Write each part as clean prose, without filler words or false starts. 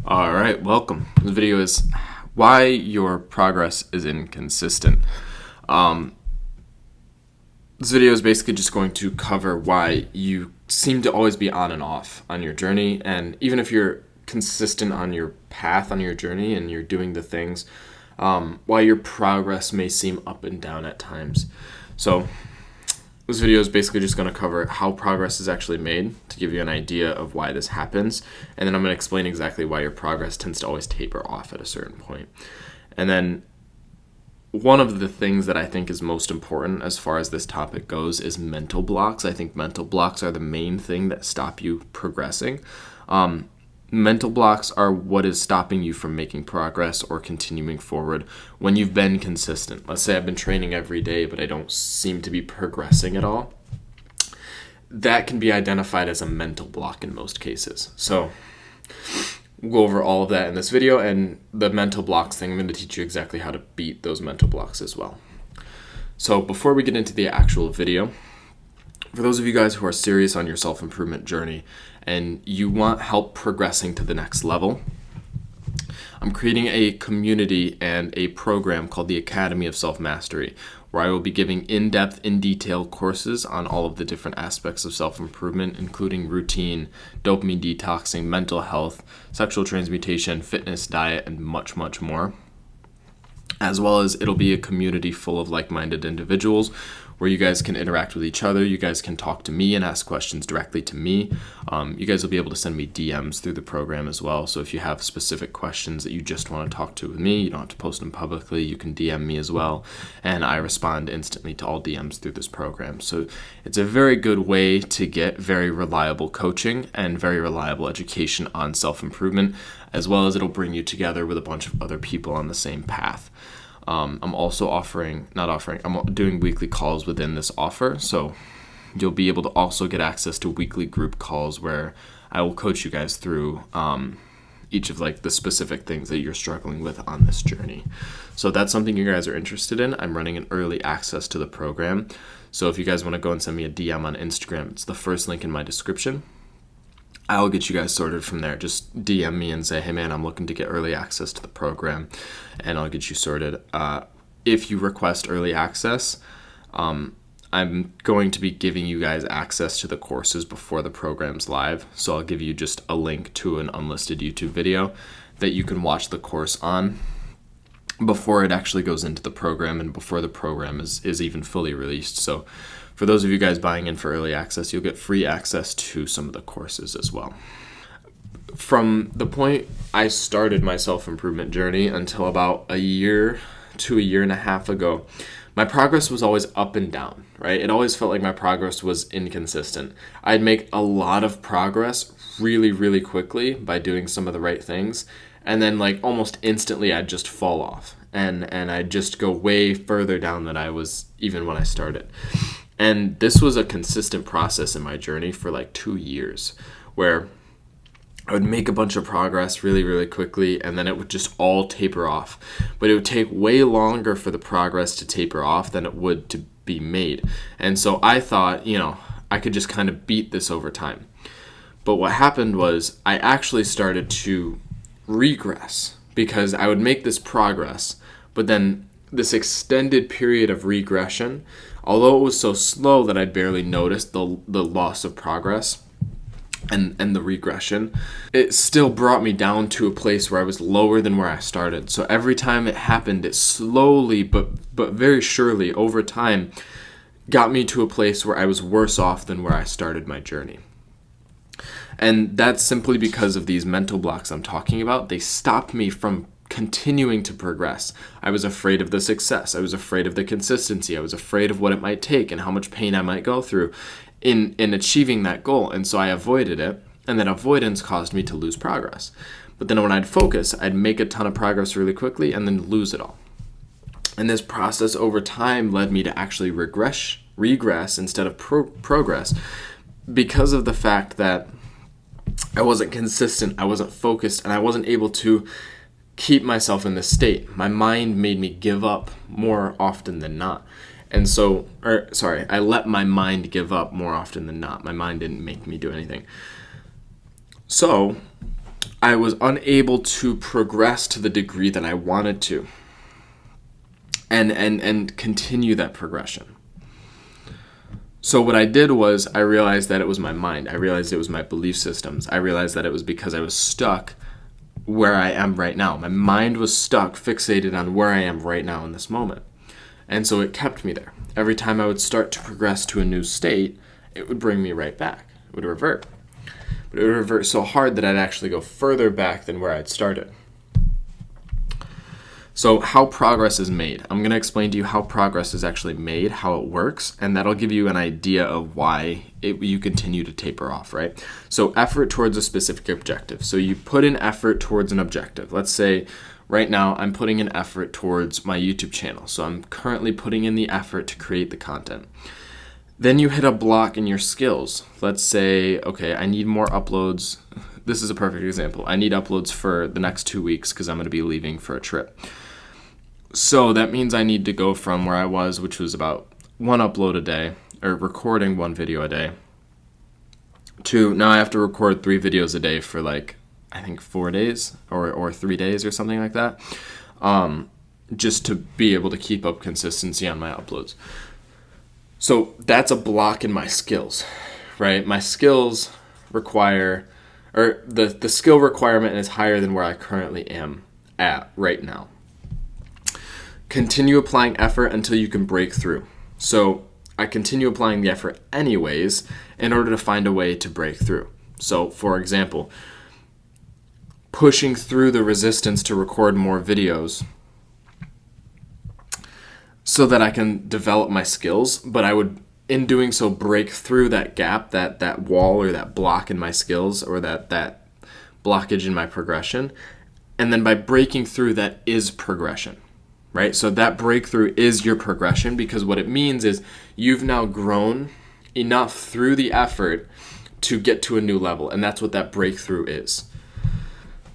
All right, welcome. This video is why your progress is inconsistent. Um, this video is basically just going to cover why you seem to always be on and off on your journey, and even if you're consistent on your path on your journey and you're doing the things, why your progress may seem up and down at times. So this video is basically just going to cover how progress is actually made to give you an idea of why this happens. And then I'm going to explain exactly why your progress tends to always taper off at a certain point. And then one of the things that I think is most important as far as this topic goes is mental blocks. I think mental blocks are the main thing that stop you progressing. Mental blocks are what is stopping you from making progress or continuing forward when you've been consistent. Let's say I've been training every day, but I don't seem to be progressing at all. That can be identified as a mental block in most cases. So we'll go over all of that in this video, and the mental blocks thing, I'm going to teach you exactly how to beat those mental blocks as well. So before we get into the actual video, for those of you guys who are serious on your self-improvement journey and you want help progressing to the next level, I'm creating a community and a program called the Academy of Self-Mastery, where I will be giving in-depth, in-detail courses on all of the different aspects of self-improvement, including routine, dopamine detoxing, mental health, sexual transmutation, fitness, diet, and much, much more. As well as it'll be a community full of like-minded individuals where you guys can interact with each other. You guys can talk to me and ask questions directly to me. You guys will be able to send me DMs through the program as well. So if you have specific questions that you just want to talk to with me, you don't have to post them publicly. You can DM me as well. And I respond instantly to all DMs through this program. So it's a very good way to get very reliable coaching and very reliable education on self-improvement, as well as it'll bring you together with a bunch of other people on the same path. I'm also I'm doing weekly calls within this offer. So you'll be able to also get access to weekly group calls where I will coach you guys through each of like the specific things that you're struggling with on this journey. So if that's something you guys are interested in, I'm running an early access to the program. So if you guys want to go and send me a DM on Instagram, it's the first link in my description. I'll get you guys sorted from there. Just DM me and say, hey man, I'm looking to get early access to the program, and I'll get you sorted. If you request early access, I'm going to be giving you guys access to the courses before the program's live. So I'll give you just a link to an unlisted YouTube video that you can watch the course on before it actually goes into the program and before the program is even fully released. So for those of you guys buying in for early access, you'll get free access to some of the courses as well. From the point I started my self-improvement journey until about a year to a year and a half ago, my progress was always up and down, right? It always felt like my progress was inconsistent. I'd make a lot of progress really, really quickly by doing some of the right things, and then like almost instantly I'd just fall off and I'd just go way further down than I was even when I started. And this was a consistent process in my journey for like 2 years, where I would make a bunch of progress really, really quickly, and then it would just all taper off. But it would take way longer for the progress to taper off than it would to be made. And so I thought, I could just kind of beat this over time. But what happened was I actually started to regress, because I would make this progress, but then this extended period of regression, although it was so slow that I barely noticed the loss of progress and the regression, it still brought me down to a place where I was lower than where I started. So every time it happened, it slowly but very surely over time got me to a place where I was worse off than where I started my journey. And that's simply because of these mental blocks I'm talking about. They stopped me from continuing to progress. I was afraid of the success. I was afraid of the consistency. I was afraid of what it might take and how much pain I might go through in achieving that goal. And so I avoided it, and that avoidance caused me to lose progress. But then when I'd focus, I'd make a ton of progress really quickly and then lose it all. And this process over time led me to actually regress instead of progress, because of the fact that I wasn't consistent, I wasn't focused, and I wasn't able to keep myself in this state. My mind made me give up more often than not. And so, I let my mind give up more often than not. My mind didn't make me do anything. So I was unable to progress to the degree that I wanted to and continue that progression. So what I did was I realized that it was my mind. I realized it was my belief systems. I realized that it was because I was stuck where I am right now. My mind was stuck, fixated on where I am right now in this moment. And so it kept me there. Every time I would start to progress to a new state, it would bring me right back. It would revert. But it would revert so hard that I'd actually go further back than where I'd started. So how progress is made. I'm going to explain to you how progress is actually made, how it works, and that'll give you an idea of why you continue to taper off, right? So effort towards a specific objective. So you put in effort towards an objective. Let's say right now I'm putting an effort towards my YouTube channel. So I'm currently putting in the effort to create the content. Then you hit a block in your skills. Let's say, okay, I need more uploads. This is a perfect example. I need uploads for the next 2 weeks because I'm going to be leaving for a trip. So that means I need to go from where I was, which was about 1 upload a day, or recording 1 video a day, to now I have to record 3 videos a day for like, I think 4 days or 3 days or something like that, just to be able to keep up consistency on my uploads. So that's a block in my skills, right? My skills require, or the skill requirement is higher than where I currently am at right now. Continue applying effort until you can break through. So I continue applying the effort anyways in order to find a way to break through. So for example, pushing through the resistance to record more videos so that I can develop my skills, but I would, in doing so, break through that gap, that wall or that block in my skills, or that blockage in my progression. And then by breaking through, that is progression. Right? So that breakthrough is your progression, because what it means is you've now grown enough through the effort to get to a new level. And that's what that breakthrough is.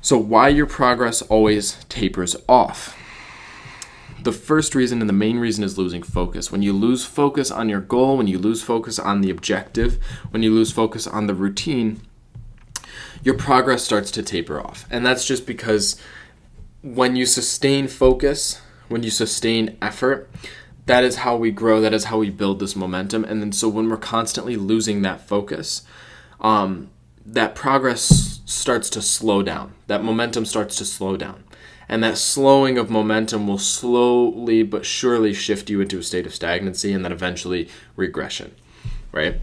So why your progress always tapers off. The first reason and the main reason is losing focus. When you lose focus on your goal, when you lose focus on the objective, when you lose focus on the routine, your progress starts to taper off. And that's just because when you sustain focus, when you sustain effort, that is how we grow, that is how we build this momentum. And then so when we're constantly losing that focus, that progress starts to slow down. That momentum starts to slow down. And that slowing of momentum will slowly but surely shift you into a state of stagnancy and then eventually regression, right?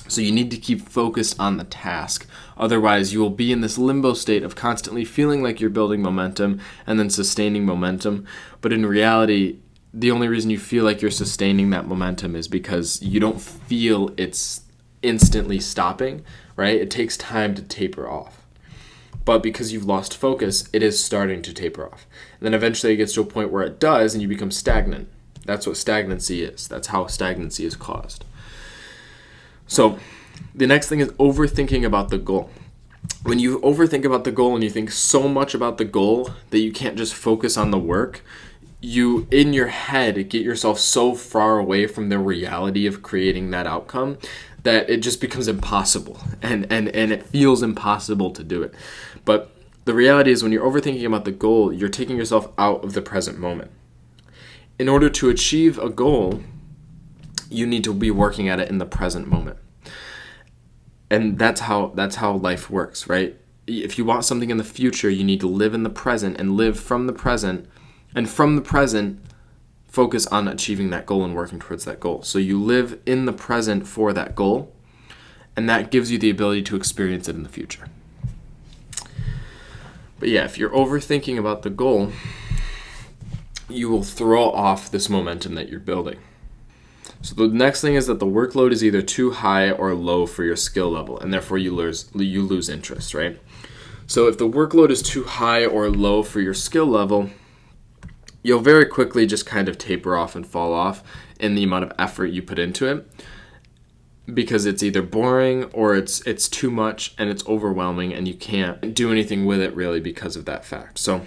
So you need to keep focused on the task. Otherwise, you will be in this limbo state of constantly feeling like you're building momentum and then sustaining momentum. But in reality, the only reason you feel like you're sustaining that momentum is because you don't feel it's instantly stopping, right? It takes time to taper off. But because you've lost focus, it is starting to taper off. And then eventually it gets to a point where it does and you become stagnant. That's what stagnancy is. That's how stagnancy is caused. So the next thing is overthinking about the goal. When you overthink about the goal and you think so much about the goal that you can't just focus on the work, you, in your head, get yourself so far away from the reality of creating that outcome that it just becomes impossible. And it feels impossible to do it. But the reality is when you're overthinking about the goal, you're taking yourself out of the present moment. In order to achieve a goal, you need to be working at it in the present moment. And that's how life works, right? If you want something in the future, you need to live in the present and live from the present. And from the present, focus on achieving that goal and working towards that goal. So you live in the present for that goal, and that gives you the ability to experience it in the future. But yeah, if you're overthinking about the goal, you will throw off this momentum that you're building. So the next thing is that the workload is either too high or low for your skill level, and therefore you lose interest, right? So if the workload is too high or low for your skill level, you'll very quickly just kind of taper off and fall off in the amount of effort you put into it, because it's either boring or it's too much and it's overwhelming and you can't do anything with it really because of that fact. So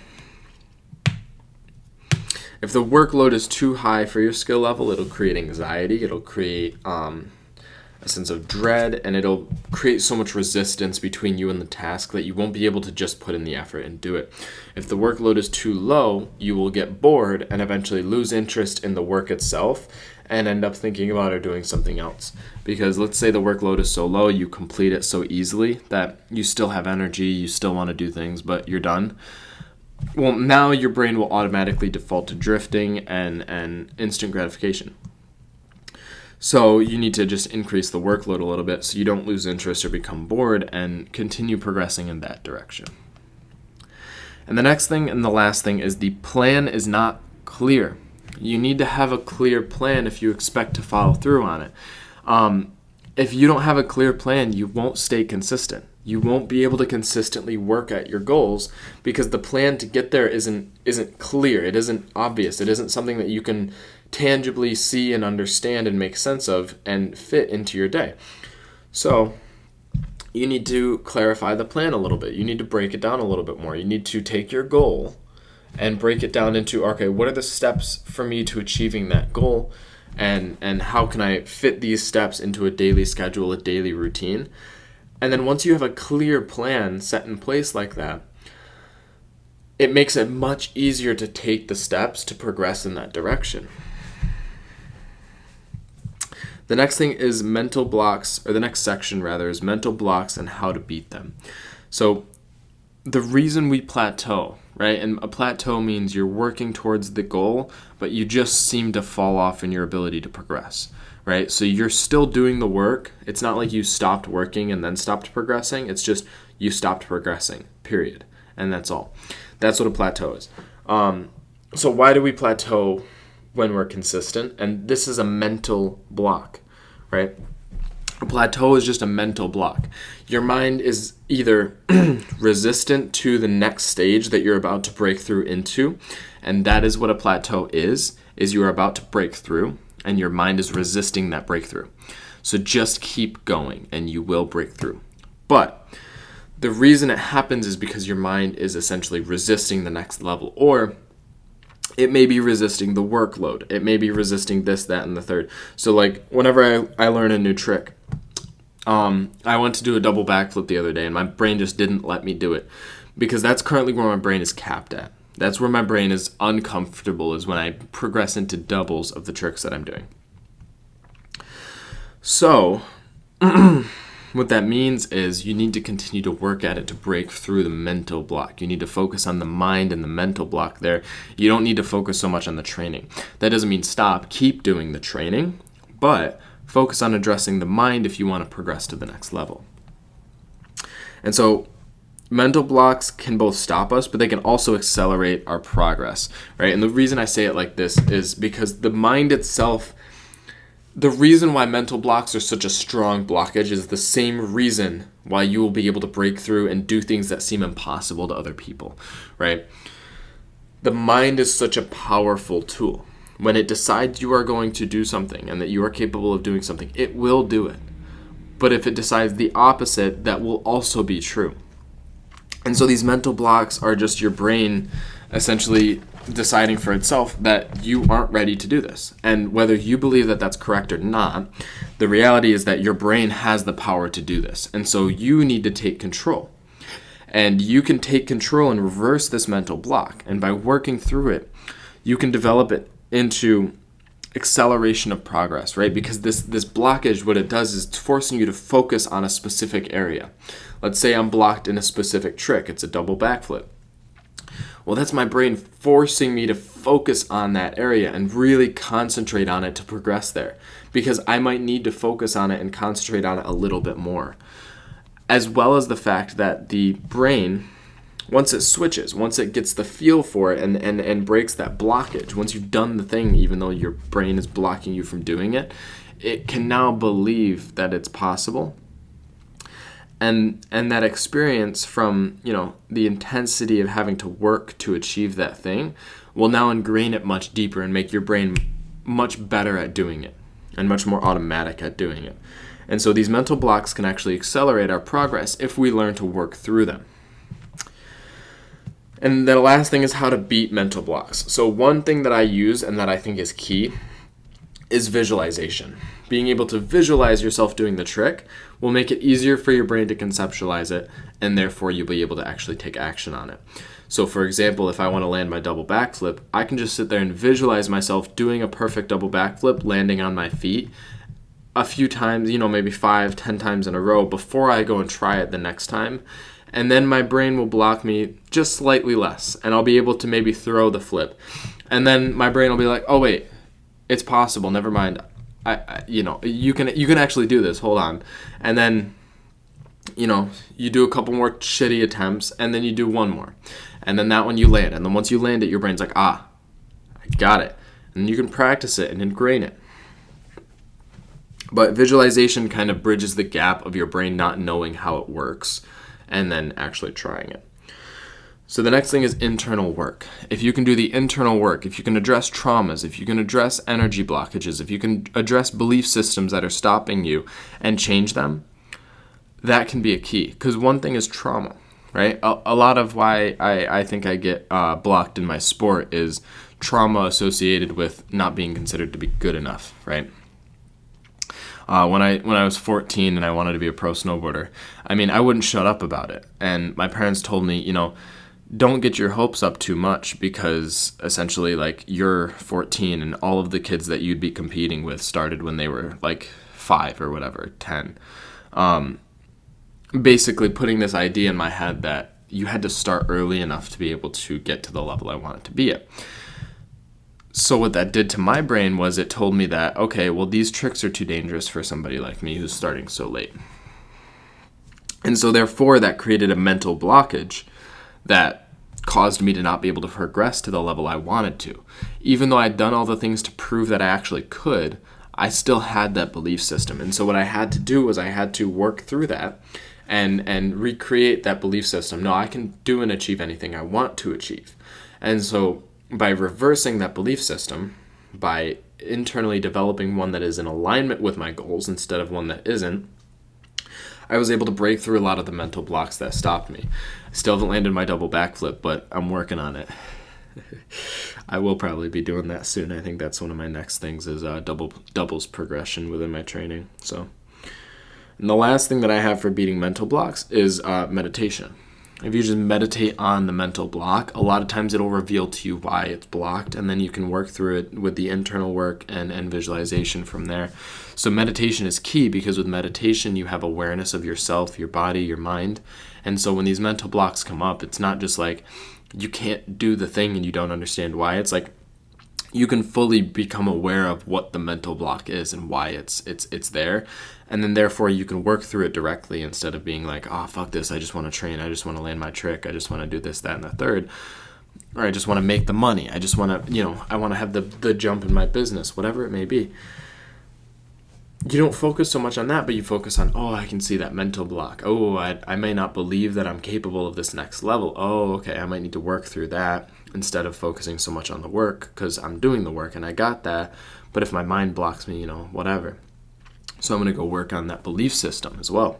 if the workload is too high for your skill level, it'll create anxiety, it'll create a sense of dread, and it'll create so much resistance between you and the task that you won't be able to just put in the effort and do it. If the workload is too low, you will get bored and eventually lose interest in the work itself and end up thinking about or doing something else. Because let's say the workload is so low, you complete it so easily that you still have energy, you still want to do things, but you're done. Well, now your brain will automatically default to drifting and instant gratification. So you need to just increase the workload a little bit so you don't lose interest or become bored and continue progressing in that direction. And the next thing and the last thing is the plan is not clear. You need to have a clear plan if you expect to follow through on it. If you don't have a clear plan, you won't stay consistent. You won't be able to consistently work at your goals because the plan to get there isn't clear. It isn't obvious. It isn't something that you can tangibly see and understand and make sense of and fit into your day. So you need to clarify the plan a little bit. You need to break it down a little bit more. You need to take your goal and break it down into, okay, what are the steps for me to achieving that goal? And how can I fit these steps into a daily schedule, a daily routine? And then once you have a clear plan set in place like that, it makes it much easier to take the steps to progress in that direction. The next thing is mental blocks, or the next section rather, is mental blocks and how to beat them. So the reason we plateau, right? And a plateau means you're working towards the goal, but you just seem to fall off in your ability to progress, right? So you're still doing the work. It's not like you stopped working and then stopped progressing. It's just you stopped progressing, period. And that's all. That's what a plateau is. So why do we plateau when we're consistent? And this is a mental block, right? A plateau is just a mental block. Your mind is either resistant to the next stage that you're about to break through into, and that is what a plateau is you are about to break through, and your mind is resisting that breakthrough. So just keep going, and you will break through. But the reason it happens is because your mind is essentially resisting the next level, or it may be resisting the workload. It may be resisting this, that, and the third. So like whenever I learn a new trick, I went to do a double backflip the other day and my brain just didn't let me do it because that's currently where my brain is capped at. That's where my brain is uncomfortable, is when I progress into doubles of the tricks that I'm doing. So what that means is you need to continue to work at it to break through the mental block. You need to focus on the mind and the mental block there. You don't need to focus so much on the training. That doesn't mean stop. Keep doing the training, but focus on addressing the mind if you want to progress to the next level. And so mental blocks can both stop us, but they can also accelerate our progress, right? And the reason I say it like this is because the mind itself, the reason why mental blocks are such a strong blockage is the same reason why you will be able to break through and do things that seem impossible to other people, right? The mind is such a powerful tool. When it decides you are going to do something and that you are capable of doing something, it will do it. But if it decides the opposite, that will also be true. And so these mental blocks are just your brain essentially deciding for itself that you aren't ready to do this. And whether you believe that that's correct or not, the reality is that your brain has the power to do this. And so you need to take control. And you can take control and reverse this mental block. And by working through it, you can develop it into acceleration of progress, right? Because this blockage, what it does is it's forcing you to focus on a specific area. Let's say I'm blocked in a specific trick. It's a double backflip. Well, that's my brain forcing me to focus on that area and really concentrate on it to progress there, because I might need to focus on it and concentrate on it a little bit more. As well as the fact that the brain, once it switches, once it gets the feel for it and breaks that blockage, once you've done the thing, even though your brain is blocking you from doing it, it can now believe that it's possible. And that experience from, the intensity of having to work to achieve that thing will now ingrain it much deeper and make your brain much better at doing it and much more automatic at doing it. And so these mental blocks can actually accelerate our progress if we learn to work through them. And the last thing is how to beat mental blocks. So one thing that I use and that I think is key is visualization. Being able to visualize yourself doing the trick will make it easier for your brain to conceptualize it, and therefore you'll be able to actually take action on it. So for example, if I want to land my double backflip, I can just sit there and visualize myself doing a perfect double backflip, landing on my feet a few times, maybe 5-10 times in a row before I go and try it the next time. And then my brain will block me just slightly less, and I'll be able to maybe throw the flip. And then my brain will be like, oh wait, it's possible, never mind. You can actually do this, hold on. And then, you do a couple more shitty attempts, and then you do one more. And then that one you land. And then once you land it, your brain's like, I got it. And you can practice it and ingrain it. But visualization kind of bridges the gap of your brain not knowing how it works and then actually trying it. So the next thing is internal work. If you can do the internal work, if you can address traumas, if you can address energy blockages, if you can address belief systems that are stopping you and change them, that can be a key. Because one thing is trauma, right? A lot of why I think I get blocked in my sport is trauma associated with not being considered to be good enough, right? When I was 14 and I wanted to be a pro snowboarder, I wouldn't shut up about it. And my parents told me, don't get your hopes up too much, because essentially, like, you're 14 and all of the kids that you'd be competing with started when they were like 5 or whatever, 10. Basically putting this idea in my head that you had to start early enough to be able to get to the level I wanted to be at. So what that did to my brain was it told me that, okay, well, these tricks are too dangerous for somebody like me who's starting so late. And so therefore that created a mental blockage that caused me to not be able to progress to the level I wanted to. Even though I'd done all the things to prove that I actually could, I still had that belief system. And so what I had to do was I had to work through that and recreate that belief system. No, I can do and achieve anything I want to achieve. And so by reversing that belief system, by internally developing one that is in alignment with my goals instead of one that isn't, I was able to break through a lot of the mental blocks that stopped me. I still haven't landed my double backflip, but I'm working on it. I will probably be doing that soon. I think that's one of my next things is doubles progression within my training. So, and the last thing that I have for beating mental blocks is meditation. If you just meditate on the mental block, a lot of times it'll reveal to you why it's blocked, and then you can work through it with the internal work and visualization from there. So meditation is key, because with meditation you have awareness of yourself, your body, your mind. And so when these mental blocks come up, it's not just like you can't do the thing and you don't understand why. It's like you can fully become aware of what the mental block is and why it's there. And then therefore you can work through it directly instead of being like, oh, fuck this, I just want to train, I just want to land my trick, I just want to do this, that, and the third. Or I just want to make the money, I just want to, I want to have the jump in my business, whatever it may be. You don't focus so much on that, but you focus on, oh, I can see that mental block. Oh, I may not believe that I'm capable of this next level. Oh, okay, I might need to work through that instead of focusing so much on the work, because I'm doing the work and I got that. But if my mind blocks me, whatever. So I'm going to go work on that belief system as well.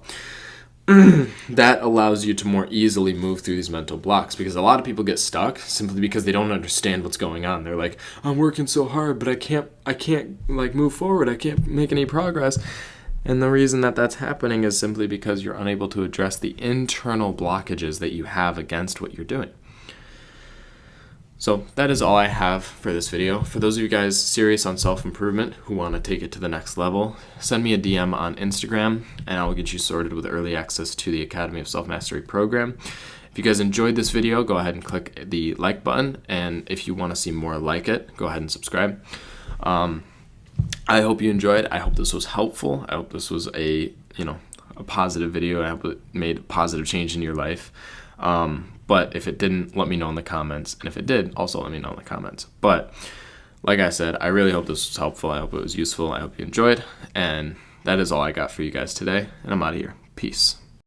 That allows you to more easily move through these mental blocks, because a lot of people get stuck simply because they don't understand what's going on. They're like, I'm working so hard, but I can't like move forward. I can't make any progress. And the reason that that's happening is simply because you're unable to address the internal blockages that you have against what you're doing. So that is all I have for this video. For those of you guys serious on self-improvement who want to take it to the next level, send me a DM on Instagram and I will get you sorted with early access to the Academy of Self-Mastery program. If you guys enjoyed this video, go ahead and click the like button. And if you want to see more like it, go ahead and subscribe. I hope you enjoyed. I hope this was helpful. I hope this was a positive video. I hope it made a positive change in your life. But if it didn't, let me know in the comments. And if it did, also let me know in the comments. But like I said, I really hope this was helpful. I hope it was useful. I hope you enjoyed. And that is all I got for you guys today. And I'm out of here. Peace.